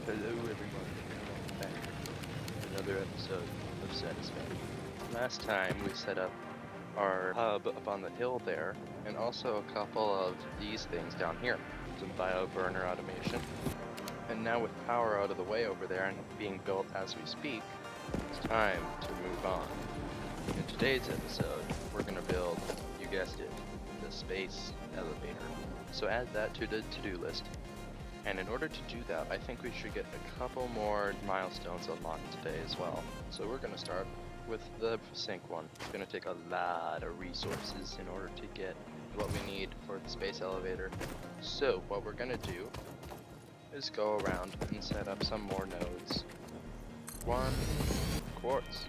Hello everyone, welcome back to another episode of Satisfactory. Last time we set up our hub up on the hill there, and also a couple of these things down here. Some bioburner automation. And now with power out of the way over there and being built as we speak, it's time to move on. In today's episode, we're going to build, you guessed it, the space elevator. So add that to the to-do list. And in order to do that, I think we should get a couple more milestones unlocked today as well. So we're going to start with the sync one. It's going to take a lot of resources in order to get what we need for the space elevator. So what we're going to do is go around and set up some more nodes. 1 quartz.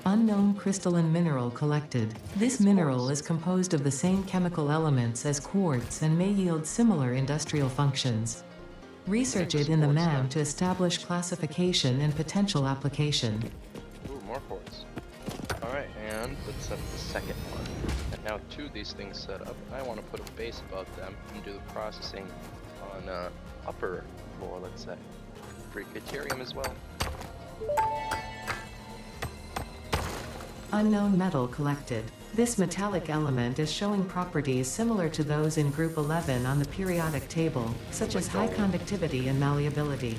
Unknown crystalline mineral collected. This mineral is composed of the same chemical elements as quartz and may yield similar industrial functions. Research it in the MAM to establish classification and potential application. Ooh, more quartz. Alright, and let's set the second one. And now 2 of these things set up, I want to put a base above them and do the processing on upper floor, let's say. Deuterium as well. Unknown metal collected. This metallic element is showing properties similar to those in Group 11 on the periodic table, such as high conductivity and malleability.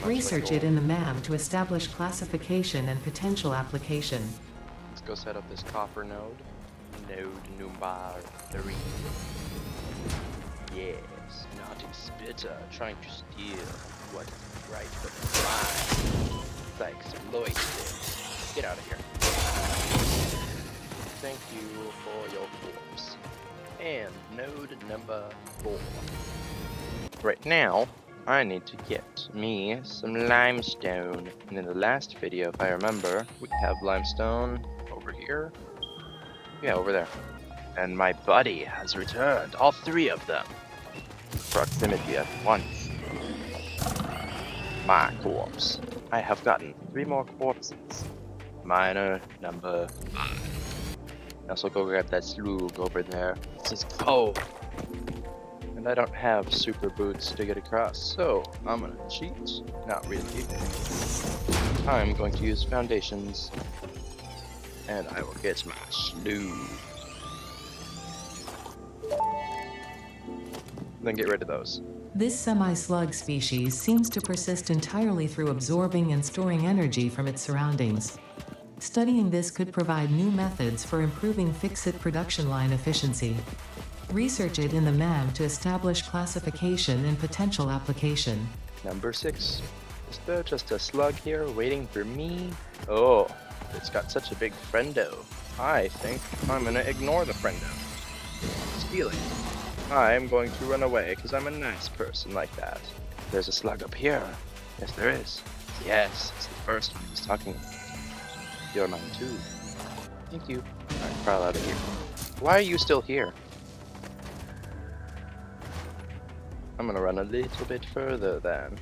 Research it in the MAM to establish classification and potential application. Let's go set up this copper node. Node number 3. Yes, naughty spitter trying to steal what is right from mine. Exploit it. Get out of here. Thank you for your corpse. And node number 4. Right now, I need to get me some limestone. And in the last video, if I remember, we have limestone over here. Yeah, over there. And my buddy has returned, all 3 of them. Proximity at once. My corpse. I have gotten 3 more corpses. Miner number 5. Also go grab that slug over there. It's cold. And I don't have super boots to get across, so I'm gonna cheat. Not really. I'm going to use foundations. And I will get my slug. Then get rid of those. This semi-slug species seems to persist entirely through absorbing and storing energy from its surroundings. Studying this could provide new methods for improving fix-it production line efficiency. Research it in the MAM to establish classification and potential application. Number 6. Is there just a slug here waiting for me? Oh, it's got such a big friendo. I think I'm gonna ignore the friendo. Steal it. I'm going to run away because I'm a nice person like that. There's a slug up here. Yes, there is. Yes, it's the first one he's talking about. You're mine too. Thank you. Alright, crawl out of here. Why are you still here? I'm gonna run a little bit further then.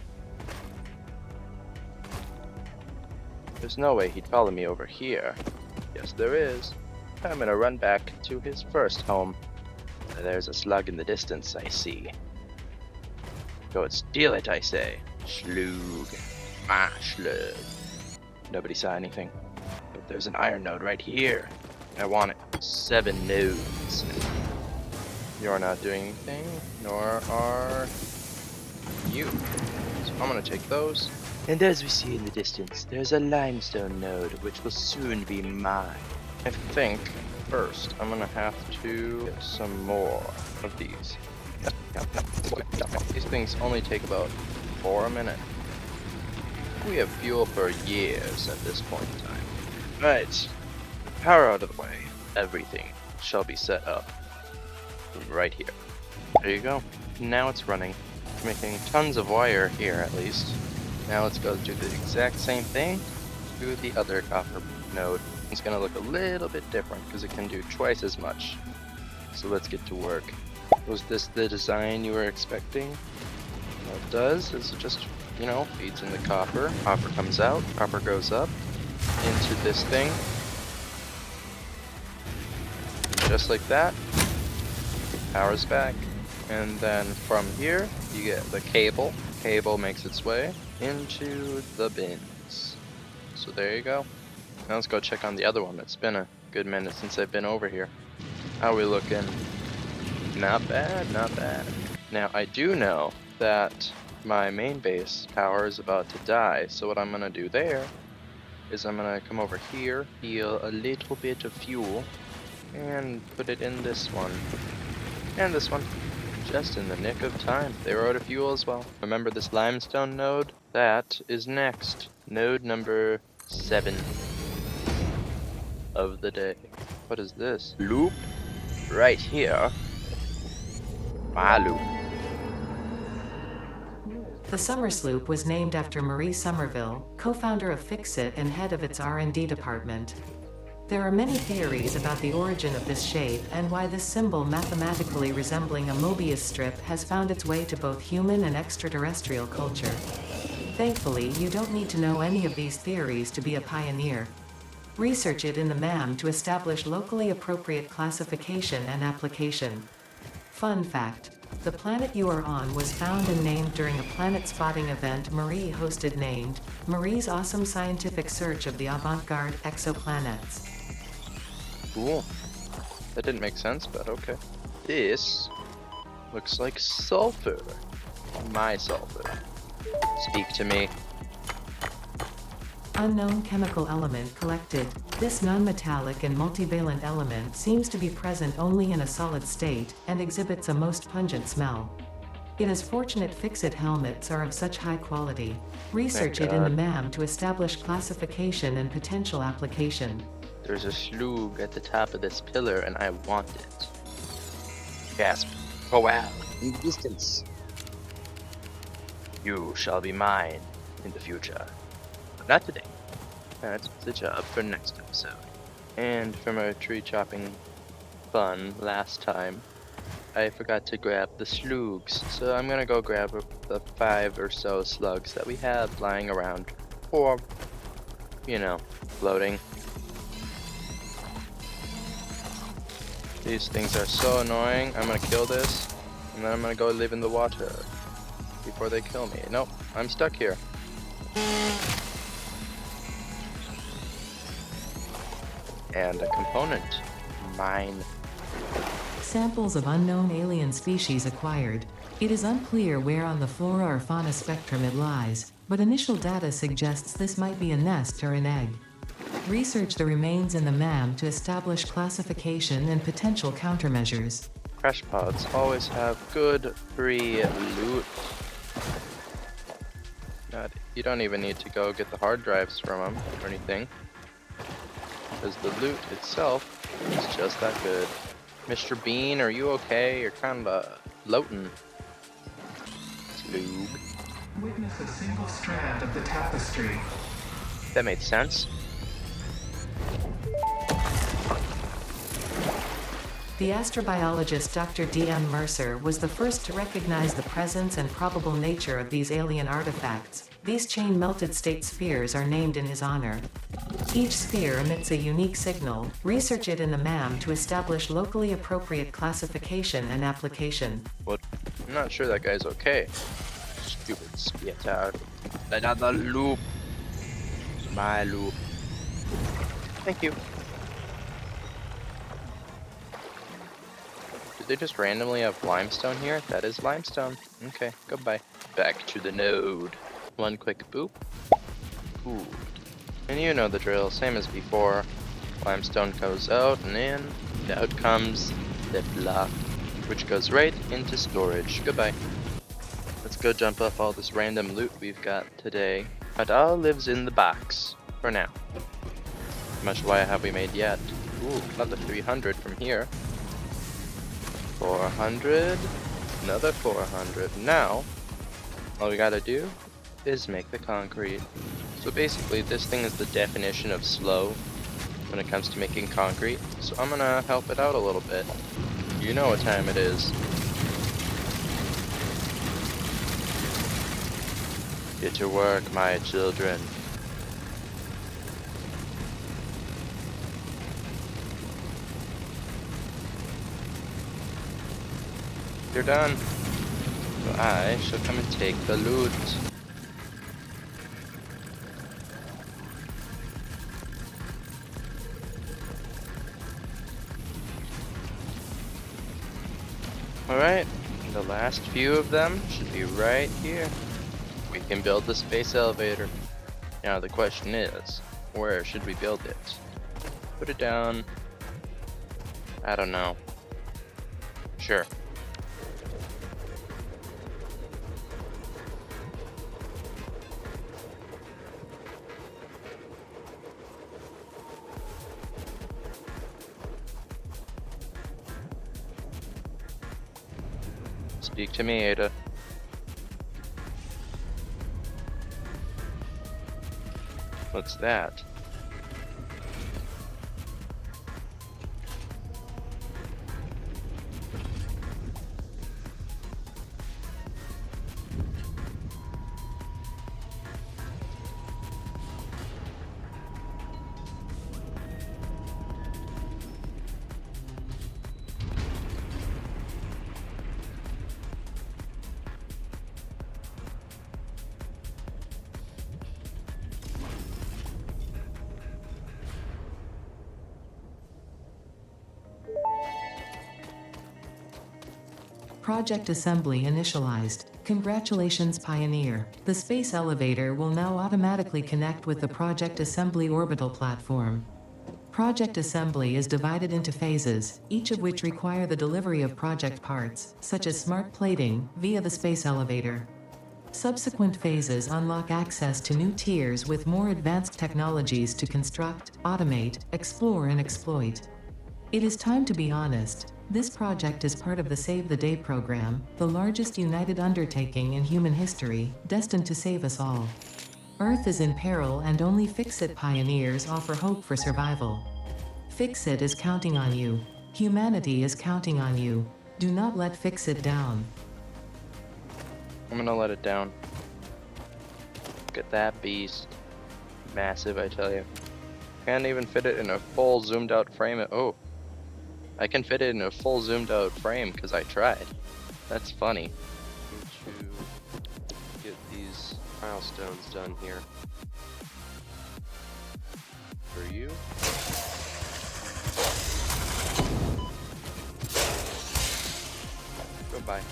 There's no way he'd follow me over here. Yes, there is. I'm gonna run back to his first home. There's a slug in the distance, I see. Go and steal it, I say. Slug. My slug. Nobody saw anything. But there's an iron node right here. I want it. 7 nodes. You're not doing anything, nor are you. So I'm gonna take those. And as we see in the distance, there's a limestone node, which will soon be mine. I think, first, I'm gonna have to get some more of these. These things only take about 4 a minute. We have fuel for years at this point in time. Right, power out of the way. Everything shall be set up right here. There you go. Now it's running. Making tons of wire here at least. Now let's go do the exact same thing to the other copper node. It's gonna look a little bit different because it can do twice as much. So let's get to work. Was this the design you were expecting? What it does is it just, you know, feeds in the copper. Copper comes out, copper goes up into this thing. And just like that, powers back. And then from here, you get the cable. Cable makes its way into the bins. So there you go. Now let's go check on the other one. It's been a good minute since I've been over here. How we looking? Not bad, not bad. Now I do know that my main base power is about to die, so what I'm gonna do there is I'm gonna come over here, heal a little bit of fuel, and put it in this one. And this one. Just in the nick of time. They were out of fuel as well. Remember this limestone node? That is next. Node number 7 of the day. What is this? Loop? Right here. My loop. The Summer Sloop was named after Marie Somerville, co-founder of Fixit and head of its R&D department. There are many theories about the origin of this shape and why this symbol mathematically resembling a Mobius strip has found its way to both human and extraterrestrial culture. Thankfully, you don't need to know any of these theories to be a pioneer. Research it in the MAM to establish locally appropriate classification and application. Fun fact: the planet you are on was found and named during a planet spotting event Marie hosted named Marie's Awesome Scientific Search of the Avant-Garde Exoplanets. Cool. That didn't make sense, but okay. This looks like sulfur. My sulfur. Speak to me. Unknown chemical element collected. This non-metallic and multivalent element seems to be present only in a solid state, and exhibits a most pungent smell. It is fortunate Fixit helmets are of such high quality. Research it in the MAM to establish classification and potential application. There's a slug at the top of this pillar, and I want it. Gasp. Oh wow. In the distance. You shall be mine in the future. But not today. That's the job for next episode. And from our tree chopping fun last time, I forgot to grab the slugs. So I'm gonna go grab the 5 or so slugs that we have lying around. Or, you know, floating. These things are so annoying. I'm gonna kill this, and then I'm gonna go live in the water before they kill me. Nope, I'm stuck here. And a component. Mine. Samples of unknown alien species acquired. It is unclear where on the flora or fauna spectrum it lies, but initial data suggests this might be a nest or an egg. Research the remains in the MAM to establish classification and potential countermeasures. Crash pods always have good free loot. You don't even need to go get the hard drives from them or anything, because the loot itself is just that good. Mr. Bean, are you okay? You're kind of floating. Slug. Witness a single strand of the tapestry. That made sense. The astrobiologist Dr. D.M. Mercer was the first to recognize the presence and probable nature of these alien artifacts. These chain-melted state spheres are named in his honor. Each sphere emits a unique signal. Research it in the MAM to establish locally appropriate classification and application. What? I'm not sure that guy's okay. Stupid spitter. Another loop. My loop. Thank you. Did they just randomly have limestone here? That is limestone. Okay, goodbye. Back to the node. One quick boop. Ooh. And you know the drill, same as before. Limestone goes out and in. Out comes the block, which goes right into storage. Goodbye. Let's go jump up all this random loot we've got today. It all lives in the box, for now. How much wire have we made yet? Ooh, another 300 from here. 400, another 400. Now, all we gotta do is make the concrete. So basically, this thing is the definition of slow when it comes to making concrete. So I'm gonna help it out a little bit. You know what time it is. Get to work, my children. You're done. So I shall come and take the loot. Alright, the last few of them should be right here. We can build the space elevator. Now the question is, where should we build it? Put it down. I don't know. Sure. Speak to me, Ada. What's that? Project assembly initialized. Congratulations, Pioneer. The space elevator will now automatically connect with the Project Assembly orbital platform. Project assembly is divided into phases, each of which require the delivery of project parts, such as smart plating, via the space elevator. Subsequent phases unlock access to new tiers with more advanced technologies to construct, automate, explore, and exploit. It is time to be honest. This project is part of the Save the Day program, the largest united undertaking in human history, destined to save us all. Earth is in peril and only Fix-It pioneers offer hope for survival. Fix-It is counting on you. Humanity is counting on you. Do not let Fix-It down. I'm gonna let it down. Look at that beast. Massive, I tell you. Can't even fit it in a full zoomed out frame. Oh. I can fit it in a full zoomed out frame because I tried. That's funny. Need to get these milestones done here. For you. Goodbye.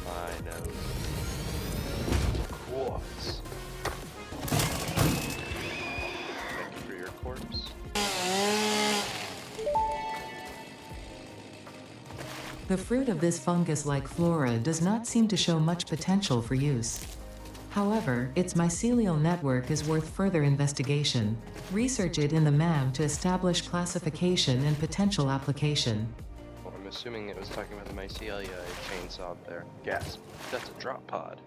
My nose. Quartz. Thank you for your corpse. The fruit of this fungus-like flora does not seem to show much potential for use. However, its mycelial network is worth further investigation. Research it in the MAM to establish classification and potential application. Well, I'm assuming it was talking about the mycelia chainsaw there. Gasp. That's a drop pod.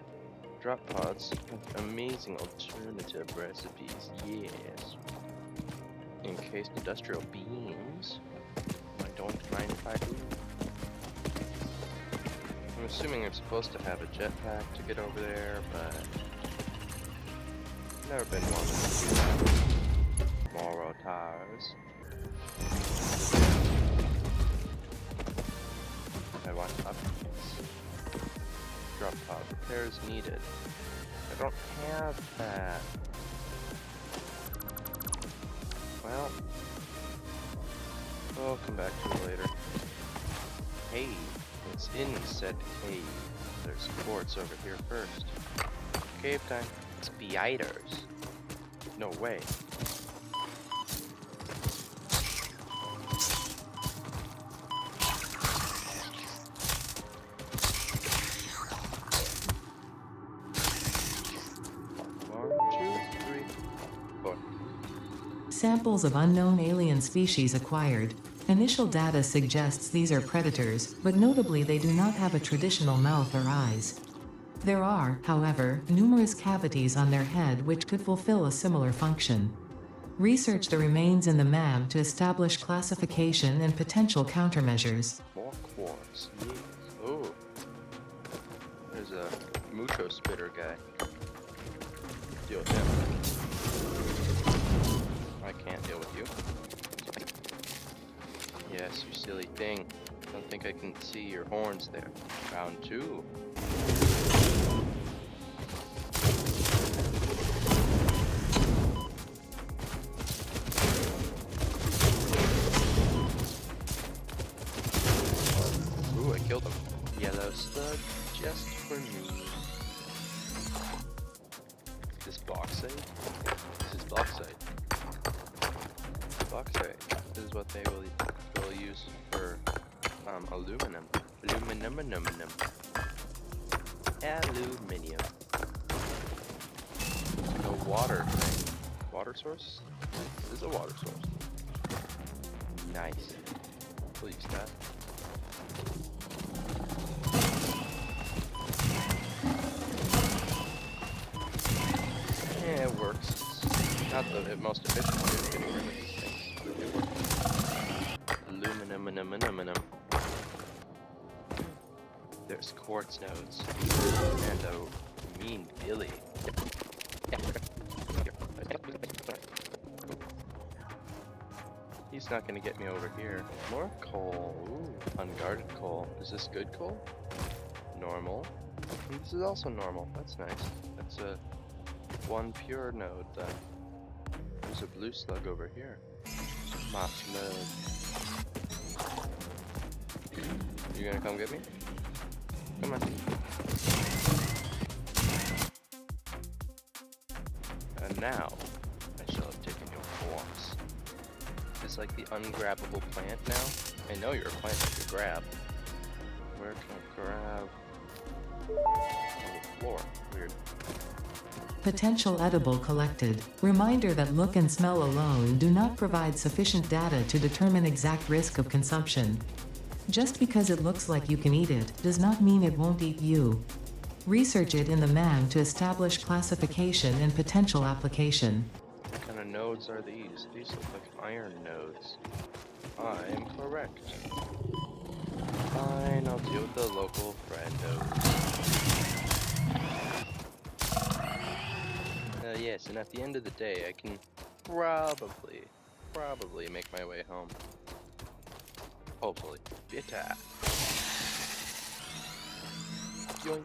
Drop pods have amazing alternative recipes, yes. Encased industrial beams. I don't mind if I do. I'm assuming I'm supposed to have a jetpack to get over there, but never been one. More tires. I want updates. Drop pod repairs needed. I don't have that. Well, I'll come back to it later. Hey. It's in said cave. There's quartz over here first. Cave time. Spiders. No way. One, two, three, four. Samples of unknown alien species acquired. Initial data suggests these are predators, but notably they do not have a traditional mouth or eyes. There are, however, numerous cavities on their head which could fulfill a similar function. Research the remains in the MAM to establish classification and potential countermeasures. More quartz. Yes. Oh. There's a mucho spitter guy. Deal with him. I can't deal with you. Yes, you silly thing. I don't think I can see your horns there. Round 2. Ooh, I killed him. Yellow slug just for me. This bauxite? This is bauxite. Bauxite is what they will use for aluminum. Aluminum. The water thing. Water source? This is a water source. Nice. We'll use that. Yeah, it works. It's not the most efficient way of getting rid of these things, but it works. Aluminum. There's quartz nodes. And a mean Billy. He's not gonna get me over here. More coal. Ooh, unguarded coal. Is this good coal? Normal. This is also normal. That's nice. That's a one pure node then. There's a blue slug over here. Moss node. You gonna come get me? Come on. And now, I shall have taken your forms. Is like the ungrabbable plant now? I know you're a plant that you grab. Where can I grab? On the floor. Weird. Potential edible collected. Reminder that look and smell alone do not provide sufficient data to determine exact risk of consumption. Just because it looks like you can eat it does not mean it won't eat you. Research it in the man to establish classification and potential application. What kind of nodes are these? These look like iron nodes. I'm correct. Fine, I'll deal with the local friendos. Yes, and at the end of the day, I can probably make my way home. Hopefully. Bitter. Yoink.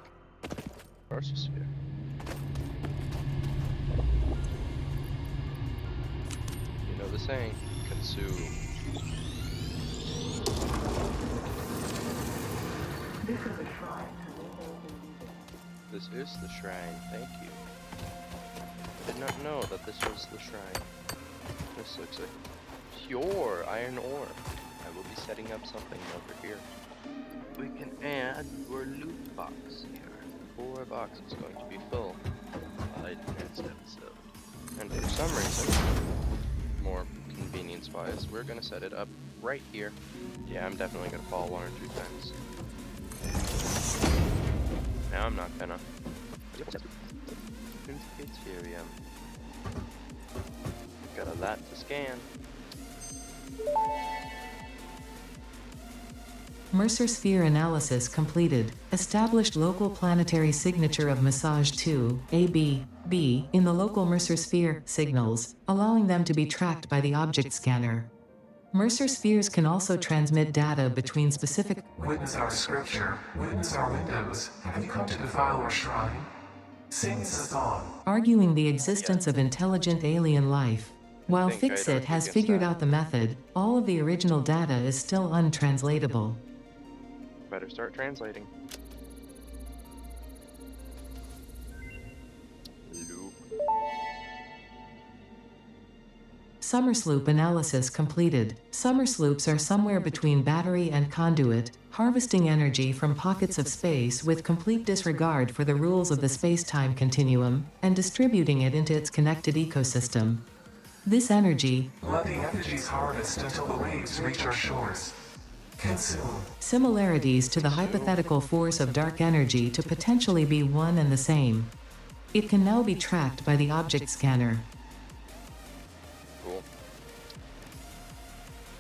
Arsosphere. You know the saying, consume. This is the shrine, thank you. I did not know that this was the shrine. This looks like pure iron ore. I will be setting up something over here. We can add our loot box here. 4 boxes going to be full by next episode. And for some reason, more convenience-wise, we're gonna set it up right here. Yeah, I'm definitely gonna fall 1 or 2 times. Now I'm not gonna. Ethereum. Got a lot to scan. Mercer sphere analysis completed. Established local planetary signature of massage 2, AB, B, in the local Mercer sphere signals, allowing them to be tracked by the object scanner. Mercer spheres can also transmit data between specific. Witness our scripture. Witness our windows. Have you come to defile our shrine? Sing us a song. Arguing the existence of intelligent alien life. While think I'd Fixit argue has against figured that. out the method, all of the original data is still untranslatable. Better start translating. Loop. Summer sloop analysis completed. Summer sloops are somewhere between battery and conduit, harvesting energy from pockets of space with complete disregard for the rules of the space-time continuum, and distributing it into its connected ecosystem. This energy, Let the energies harvest until the waves reach our shores. Consume. similarities to the hypothetical force of dark energy to potentially be one and the same. It can now be tracked by the object scanner. Cool.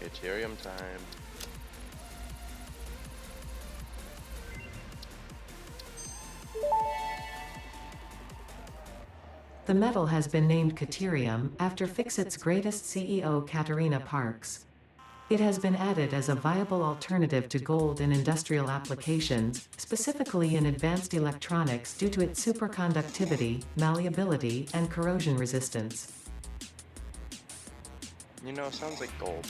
Ethereum time. The metal has been named Caterium after Fixit's greatest CEO Katerina Parks. It has been added as a viable alternative to gold in industrial applications, specifically in advanced electronics due to its superconductivity, malleability, and corrosion resistance. You know, sounds like gold.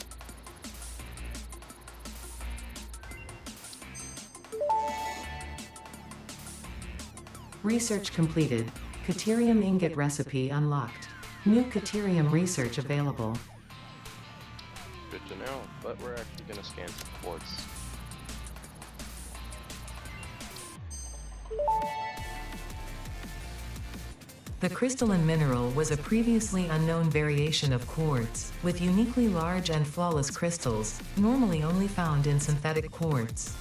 Research completed. Caterium ingot recipe unlocked. New caterium research available. Good to know, but we're actually going to scan some quartz. The crystalline mineral was a previously unknown variation of quartz, with uniquely large and flawless crystals, normally only found in synthetic quartz.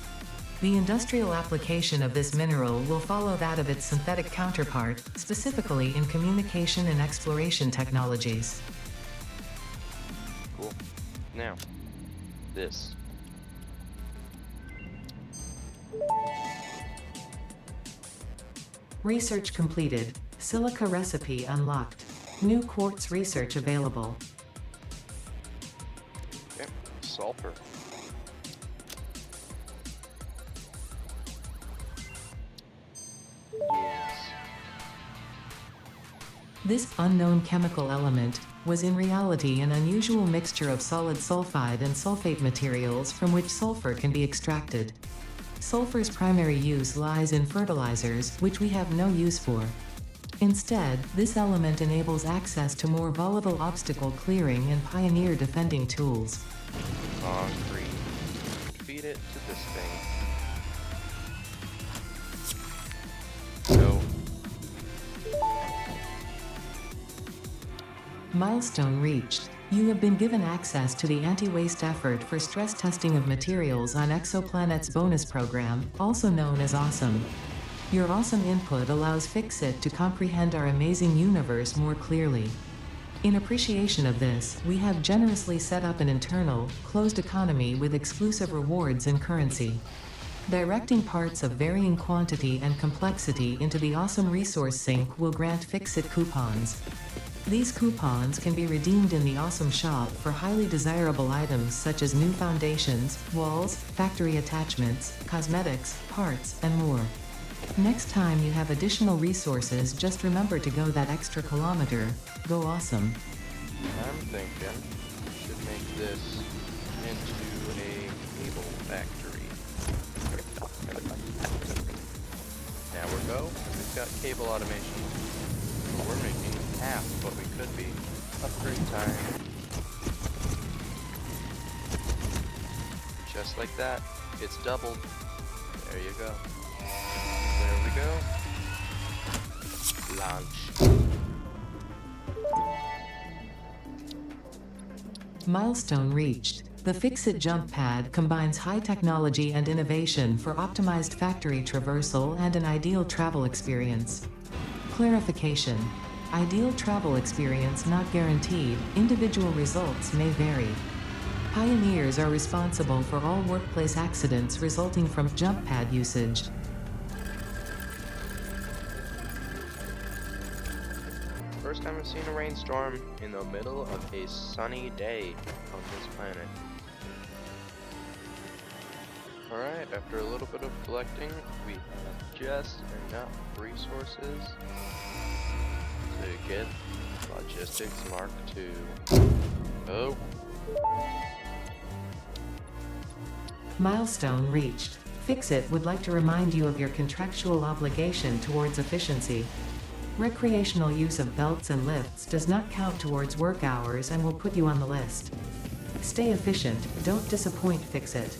The industrial application of this mineral will follow that of its synthetic counterpart, specifically in communication and exploration technologies. Cool. Now, this. Research completed. Silica recipe unlocked. New quartz research available. Okay, sulfur. Yes. This unknown chemical element was in reality an unusual mixture of solid sulfide and sulfate materials from which sulfur can be extracted. Sulfur's primary use lies in fertilizers, which we have no use for. Instead, this element enables access to more volatile obstacle clearing and pioneer defending tools. Concrete. Feed it to this thing. No. Milestone reached. You have been given access to the anti-waste effort for stress testing of materials on Exoplanet's bonus program, also known as AWESOME. Your awesome input allows Fixit to comprehend our amazing universe more clearly. In appreciation of this, we have generously set up an internal, closed economy with exclusive rewards and currency. Directing parts of varying quantity and complexity into the awesome resource sink will grant Fixit coupons. These coupons can be redeemed in the Awesome Shop for highly desirable items such as new foundations, walls, factory attachments, cosmetics, parts, and more. Next time you have additional resources, just remember to go that extra kilometer. Go awesome. I'm thinking we should make this into a cable factory. Now we go. We've got cable automation. We're making half what we could be. Upgrade time. Just like that. It's doubled. There you go. There we go. Launch. Milestone reached. The Fixit jump pad combines high technology and innovation for optimized factory traversal and an ideal travel experience. Clarification. Ideal travel experience not guaranteed, individual results may vary. Pioneers are responsible for all workplace accidents resulting from jump pad usage. First time I've seen a rainstorm in the middle of a sunny day on this planet. Alright, after a little bit of collecting, we have just enough resources to get Logistics Mark II. Oh. Milestone reached. Fixit would like to remind you of your contractual obligation towards efficiency. Recreational use of belts and lifts does not count towards work hours and will put you on the list. Stay efficient, don't disappoint Fixit.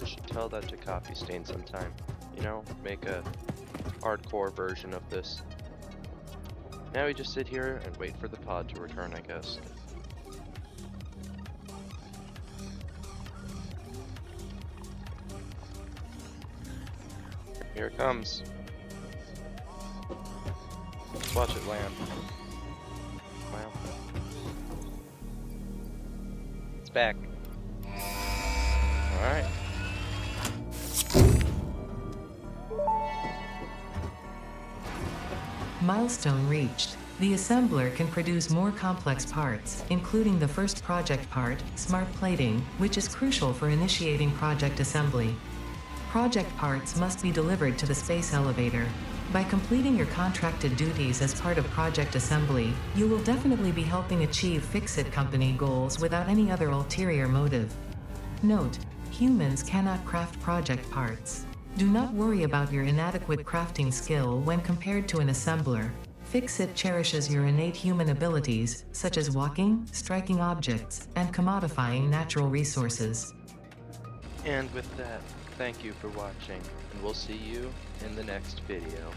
I should tell that to Coffee Stain sometime. You know, make a hardcore version of this. Now we just sit here and wait for the pod to return, I guess. Here it comes. Watch it land. Wow. It's back. Alright. Milestone reached. The assembler can produce more complex parts, including the first project part, smart plating, which is crucial for initiating project assembly. Project parts must be delivered to the space elevator. By completing your contracted duties as part of project assembly, you will definitely be helping achieve Fix-It Company goals without any other ulterior motive. Note: humans cannot craft project parts. Do not worry about your inadequate crafting skill when compared to an assembler. Fix-It cherishes your innate human abilities, such as walking, striking objects, and commodifying natural resources. And with that, thank you for watching, and we'll see you in the next video.